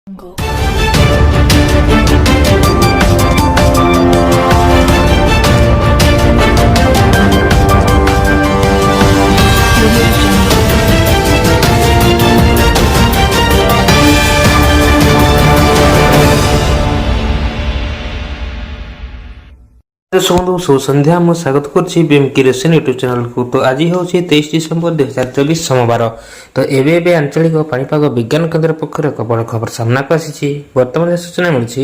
Jungle. Audio Jungle. ବନ୍ଧୁ ଶୁଭ ସନ୍ଧ୍ୟା। ମୁଁ ସ୍ୱାଗତ କରୁଛି ବିଏମ୍କି ରୋଶନ ୟୁଟ୍ୟୁବ୍ ଚ୍ୟାନେଲକୁ। ତ ଆଜି ହେଉଛି 23 ଡିସେମ୍ବର 2024 ସୋମବାର। ତ ଏବେ ଆଞ୍ଚଳିକ ପାଣିପାଗ ବିଜ୍ଞାନ କେନ୍ଦ୍ର ପକ୍ଷରୁ ଏକ ବଡ଼ ଖବର ସାମ୍ନାକୁ ଆସିଛି। ବର୍ତ୍ତମାନ ସୂଚନା ମିଳିଛି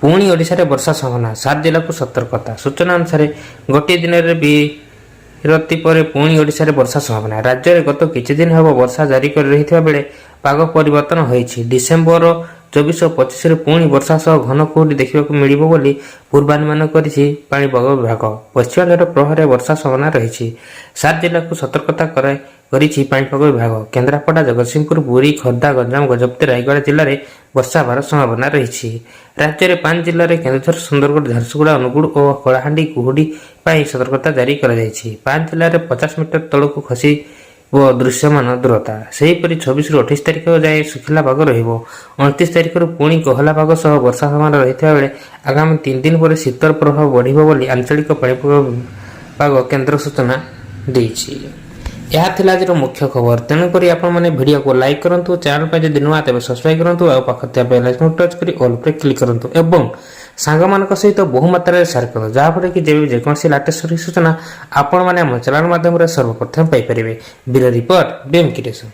ପୁଣି ଓଡ଼ିଶାରେ ବର୍ଷା ସମ୍ଭାବନା, 7 ଜିଲ୍ଲାକୁ ସତର୍କତା। ସୂଚନା ଅନୁସାରେ ଗୋଟିଏ ଦିନରେ ବିରତି ପରେ ପୁଣି ଓଡ଼ିଶାରେ ବର୍ଷା ସମ୍ଭାବନା। ରାଜ୍ୟରେ ଗତ କିଛି ଦିନ ହେବ ବର୍ଷା ଜାରି କରି ରହିଥିବା ବେଳେ ପାଗ ପରିବର୍ତ୍ତନ ହୋଇଛି। ଡିସେମ୍ବର 24 ଓ 25ରେ ପୁଣି ବର୍ଷା ସହ ଘନ କୁହୁଡ଼ି ଦେଖିବାକୁ ମିଳିବ ବୋଲି ପୂର୍ବାନୁମାନ କରିଛି ପାଣିପାଗ ବିଭାଗ। ପଶ୍ଚିମାଞ୍ଚଳ ପ୍ରଭାବରେ ବର୍ଷା ସମ୍ଭାବନା ରହିଛି। 7 ଜିଲ୍ଲାକୁ ସତର୍କତା କରିଛି ପାଣିପାଗ ବିଭାଗ। କେନ୍ଦ୍ରାପଡ଼ା, ଜଗତସିଂହପୁର, ପୁରୀ, ଖୋର୍ଦ୍ଧା, ଗଞ୍ଜାମ, ଗଜପତି, ରାୟଗଡ଼ା ଜିଲ୍ଲାରେ ବର୍ଷା ହେବାର ସମ୍ଭାବନା ରହିଛି। ରାଜ୍ୟରେ 5 ଜିଲ୍ଲାରେ କେନ୍ଦୁଝର, ସୁନ୍ଦରଗଡ଼, ଝାରସୁଗୁଡ଼ା, ଅନୁଗୁଳ ଓ କଳାହାଣ୍ଡି କୁହୁଡ଼ି ପାଇଁ ସତର୍କତା ଜାରି କରାଯାଇଛି। 5 ଜିଲ୍ଲାରେ 50 ମିଟର ତଳକୁ ଖସିବ ଦୃଶ୍ୟମାନ ଦୂରତା। ସେହିପରି 24ରୁ 28 ତାରିଖ ଯାଏଁ ଶୁଖିଲା ପାଗ ରହିବ। 29 ତାରିଖରୁ ପୁଣି କୋହଲା ପାଗ ସହ ବର୍ଷା ସମ୍ଭାବନା ରହିଥିବା ବେଳେ ଆଗାମୀ 3 ଦିନ ପରେ ଶୀତର ପ୍ରଭାବ ବଢ଼ିବ ବୋଲି ଆଞ୍ଚଳିକ ପାଣିପାଗ କେନ୍ଦ୍ର ସୂଚନା ଦେଇଛି। ଏହା ଥିଲା ଆଜିର ମୁଖ୍ୟ ଖବର। ତେଣୁକରି ଆପଣମାନେ ଭିଡ଼ିଓକୁ ଲାଇକ୍ କରନ୍ତୁ, ଚ୍ୟାନେଲ ପାଇଁ ଯଦି ନୂଆ ତେବେ ସବସ୍କ୍ରାଇବ୍ କରନ୍ତୁ ଆଉ ପାଖରେ ଥିବା ବେଲ୍ ଆଇକନ୍କୁ ଟଚ୍ କରି ଅଲ୍ ଉପରେ କ୍ଲିକ୍ କରନ୍ତୁ ଏବଂ ସାଙ୍ଗମାନଙ୍କ ସହିତ ବହୁ ମାତ୍ରାରେ ସେୟାର କରନ୍ତୁ, ଯାହାଫଳରେ କି ଯେକୌଣସି ଲାଟେଷ୍ଟ ସୂଚନା ଆପଣମାନେ ଆମ ଚ୍ୟାନେଲ ମାଧ୍ୟମରେ ସର୍ବପ୍ରଥମେ ପାଇପାରିବେ। ବ୍ୟୁରୋ ରିପୋର୍ଟ, ବିଏମ୍କି ରୋଶନ।